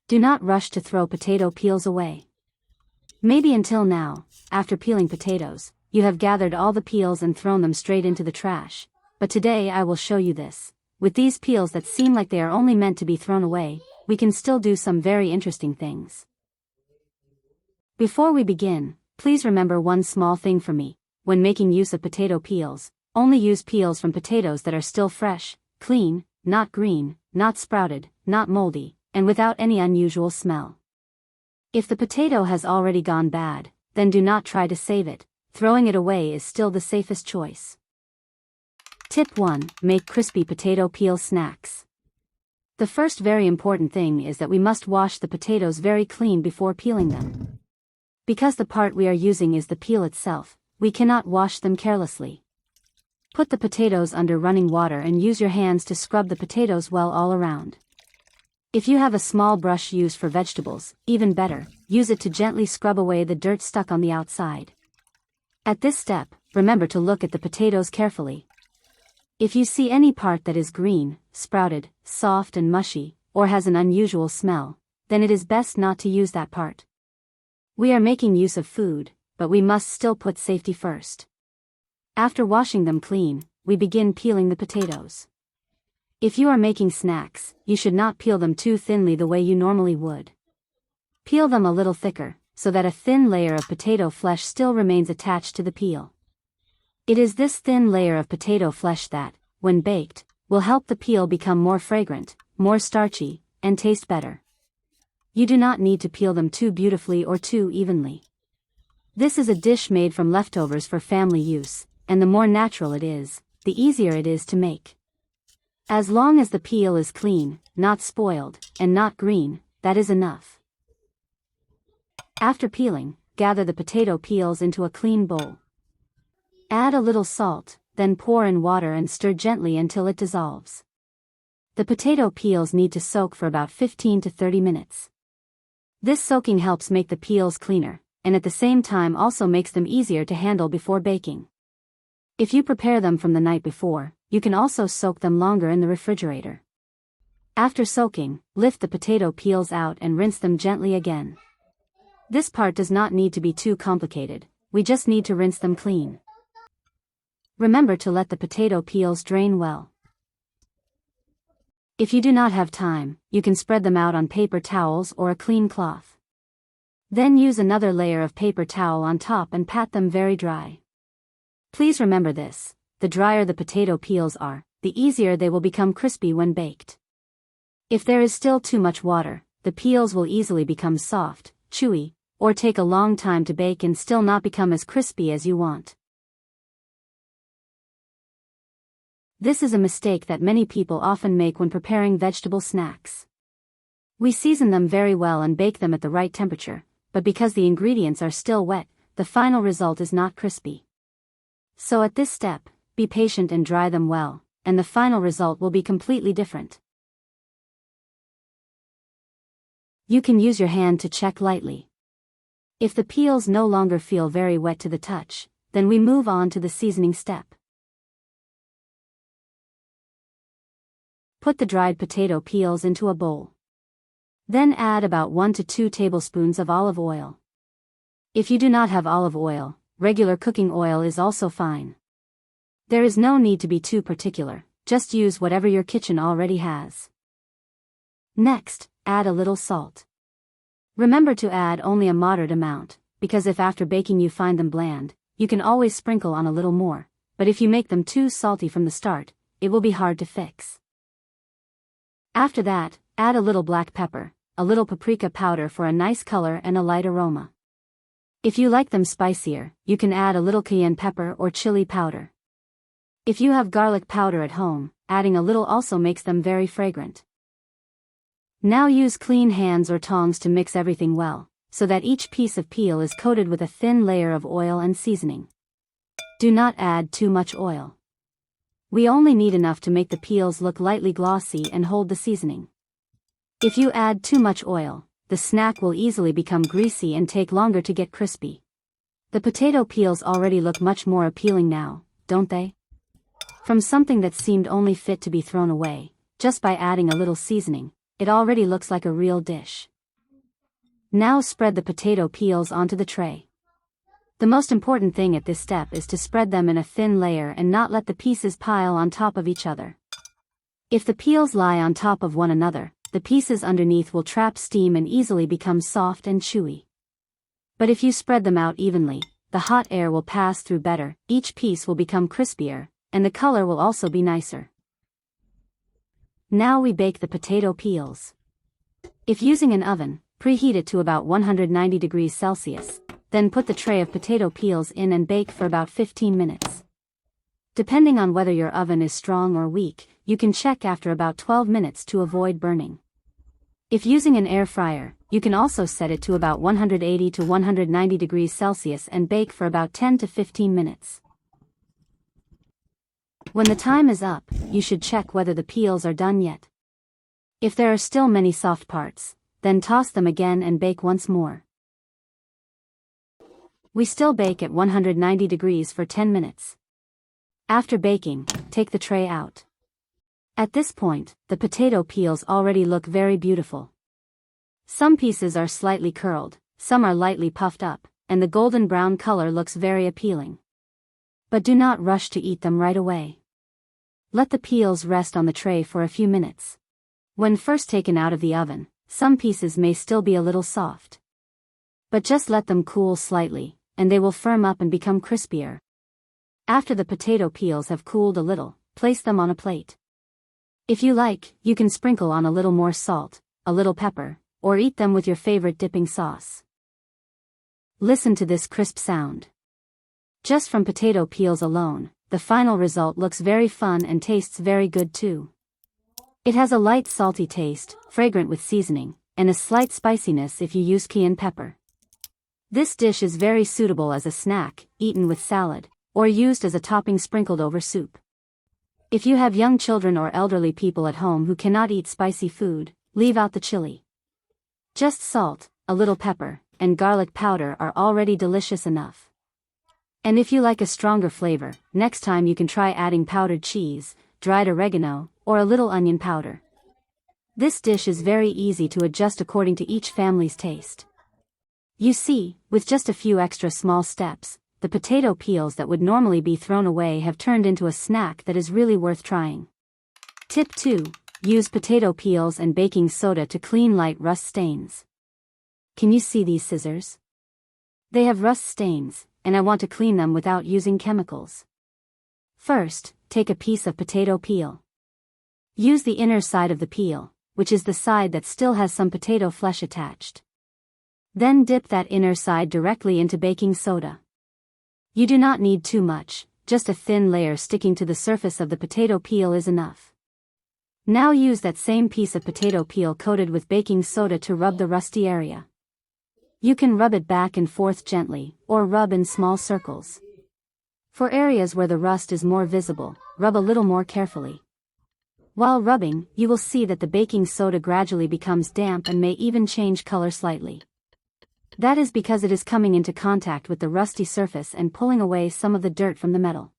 Do not rush to throw potato peels away. Maybe until now, after peeling potatoes, you have gathered all the peels and thrown them straight into the trash, but today I will show you this. With these peels that seem like they are only meant to be thrown away, we can still do some very interesting things. Before we begin, please remember one small thing for me. When making use of potato peels, only use peels from potatoes that are still fresh, clean, not green, not sprouted, not moldy, and without any unusual smell. If the potato has already gone bad, then do not try to save it. Throwing it away is still the safest choice. Tip 1. Make crispy potato peel snacks. The first very important thing is that we must wash the potatoes very clean before peeling them. Because the part we are using is the peel itself, we cannot wash them carelessly. Put the potatoes under running water and use your hands to scrub the potatoes well all around. If you have a small brush used for vegetables, even better, use it to gently scrub away the dirt stuck on the outside. At this step, remember to look at the potatoes carefully. If you see any part that is green, sprouted, soft and mushy, or has an unusual smell, then it is best not to use that part. We are making use of food, but we must still put safety first. After washing them clean, we begin peeling the potatoes. If you are making snacks, you should not peel them too thinly the way you normally would. Peel them a little thicker, so that a thin layer of potato flesh still remains attached to the peel. It is this thin layer of potato flesh that, when baked, will help the peel become more fragrant, more starchy, and taste better. You do not need to peel them too beautifully or too evenly. This is a dish made from leftovers for family use, and the more natural it is, the easier it is to make. As long as the peel is clean, not spoiled, and not green, that is enough. After peeling, gather the potato peels into a clean bowl. Add a little salt, then pour in water and stir gently until it dissolves. The potato peels need to soak for about 15 to 30 minutes. This soaking helps make the peels cleaner, and at the same time also makes them easier to handle before baking. If you prepare them from the night before, you can also soak them longer in the refrigerator. After soaking, lift the potato peels out and rinse them gently again. This part does not need to be too complicated, we just need to rinse them clean. Remember to let the potato peels drain well. If you do not have time, you can spread them out on paper towels or a clean cloth. Then use another layer of paper towel on top and pat them very dry. Please remember this, the drier the potato peels are, the easier they will become crispy when baked. If there is still too much water, the peels will easily become soft, chewy, or take a long time to bake and still not become as crispy as you want. This is a mistake that many people often make when preparing vegetable snacks. We season them very well and bake them at the right temperature, but because the ingredients are still wet, the final result is not crispy. So at this step, be patient and dry them well, and the final result will be completely different. You can use your hand to check lightly. If the peels no longer feel very wet to the touch, then we move on to the seasoning step. Put the dried potato peels into a bowl. Then add about 1 to 2 tablespoons of olive oil. If you do not have olive oil, regular cooking oil is also fine. There is no need to be too particular, just use whatever your kitchen already has. Next, add a little salt. Remember to add only a moderate amount, because if after baking you find them bland, you can always sprinkle on a little more, but if you make them too salty from the start, it will be hard to fix. After that, add a little black pepper, a little paprika powder for a nice color and a light aroma. If you like them spicier, you can add a little cayenne pepper or chili powder. If you have garlic powder at home, adding a little also makes them very fragrant. Now use clean hands or tongs to mix everything well, so that each piece of peel is coated with a thin layer of oil and seasoning. Do not add too much oil. We only need enough to make the peels look lightly glossy and hold the seasoning. If you add too much oil, the snack will easily become greasy and take longer to get crispy. The potato peels already look much more appealing now, don't they? From something that seemed only fit to be thrown away, just by adding a little seasoning, it already looks like a real dish. Now spread the potato peels onto the tray. The most important thing at this step is to spread them in a thin layer and not let the pieces pile on top of each other. If the peels lie on top of one another, the pieces underneath will trap steam and easily become soft and chewy. But if you spread them out evenly, the hot air will pass through better, each piece will become crispier, and the color will also be nicer. Now we bake the potato peels. If using an oven, preheat it to about 190 degrees Celsius, then put the tray of potato peels in and bake for about 15 minutes. Depending on whether your oven is strong or weak, you can check after about 12 minutes to avoid burning. If using an air fryer, you can also set it to about 180 to 190 degrees Celsius and bake for about 10 to 15 minutes. When the time is up, you should check whether the peels are done yet. If there are still many soft parts, then toss them again and bake once more. We still bake at 190 degrees for 10 minutes. After baking, take the tray out. At this point, the potato peels already look very beautiful. Some pieces are slightly curled, some are lightly puffed up, and the golden brown color looks very appealing. But do not rush to eat them right away. Let the peels rest on the tray for a few minutes. When first taken out of the oven, some pieces may still be a little soft. But just let them cool slightly, and they will firm up and become crispier. After the potato peels have cooled a little, place them on a plate. If you like, you can sprinkle on a little more salt, a little pepper, or eat them with your favorite dipping sauce. Listen to this crisp sound. Just from potato peels alone, the final result looks very fun and tastes very good too. It has a light salty taste, fragrant with seasoning, and a slight spiciness if you use cayenne pepper. This dish is very suitable as a snack, eaten with salad, or used as a topping sprinkled over soup. If you have young children or elderly people at home who cannot eat spicy food, leave out the chili. Just salt, a little pepper, and garlic powder are already delicious enough. And if you like a stronger flavor, next time you can try adding powdered cheese, dried oregano, or a little onion powder. This dish is very easy to adjust according to each family's taste. You see, with just a few extra small steps, the potato peels that would normally be thrown away have turned into a snack that is really worth trying. Tip 2. Use potato peels and baking soda to clean light rust stains. Can you see these scissors? They have rust stains, and I want to clean them without using chemicals. First, take a piece of potato peel. Use the inner side of the peel, which is the side that still has some potato flesh attached. Then dip that inner side directly into baking soda. You do not need too much, just a thin layer sticking to the surface of the potato peel is enough. Now use that same piece of potato peel coated with baking soda to rub the rusty area. You can rub it back and forth gently, or rub in small circles. For areas where the rust is more visible, rub a little more carefully. While rubbing, you will see that the baking soda gradually becomes damp and may even change color slightly. That is because it is coming into contact with the rusty surface and pulling away some of the dirt from the metal.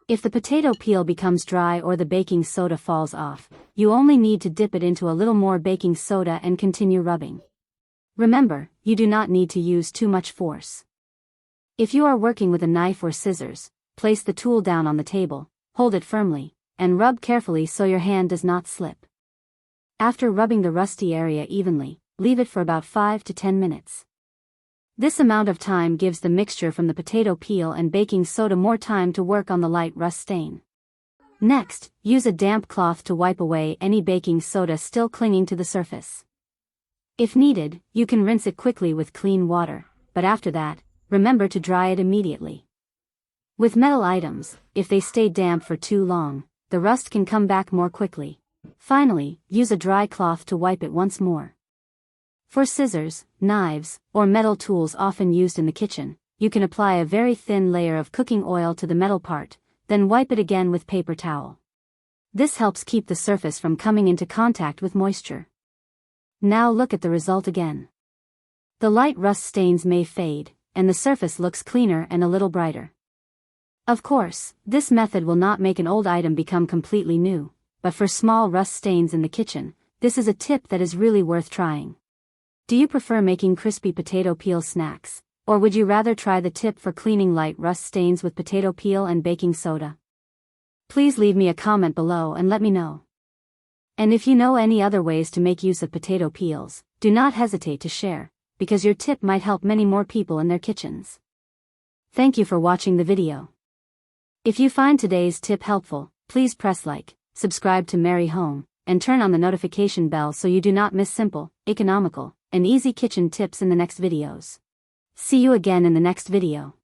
If the potato peel becomes dry or the baking soda falls off, you only need to dip it into a little more baking soda and continue rubbing. Remember, you do not need to use too much force. If you are working with a knife or scissors, place the tool down on the table, hold it firmly, and rub carefully so your hand does not slip. After rubbing the rusty area evenly, leave it for about 5 to 10 minutes. This amount of time gives the mixture from the potato peel and baking soda more time to work on the light rust stain. Next, use a damp cloth to wipe away any baking soda still clinging to the surface. If needed, you can rinse it quickly with clean water, but after that, remember to dry it immediately. With metal items, if they stay damp for too long, the rust can come back more quickly. Finally, use a dry cloth to wipe it once more. For scissors, knives, or metal tools often used in the kitchen, you can apply a very thin layer of cooking oil to the metal part, then wipe it again with paper towel. This helps keep the surface from coming into contact with moisture. Now look at the result again. The light rust stains may fade, and the surface looks cleaner and a little brighter. Of course, this method will not make an old item become completely new, but for small rust stains in the kitchen, this is a tip that is really worth trying. Do you prefer making crispy potato peel snacks? Or would you rather try the tip for cleaning light rust stains with potato peel and baking soda? Please leave me a comment below and let me know. And if you know any other ways to make use of potato peels, do not hesitate to share, because your tip might help many more people in their kitchens. Thank you for watching the video. If you find today's tip helpful, please press like, subscribe to Merry Home, and turn on the notification bell so you do not miss simple, economical, and easy kitchen tips in the next videos. See you again in the next video.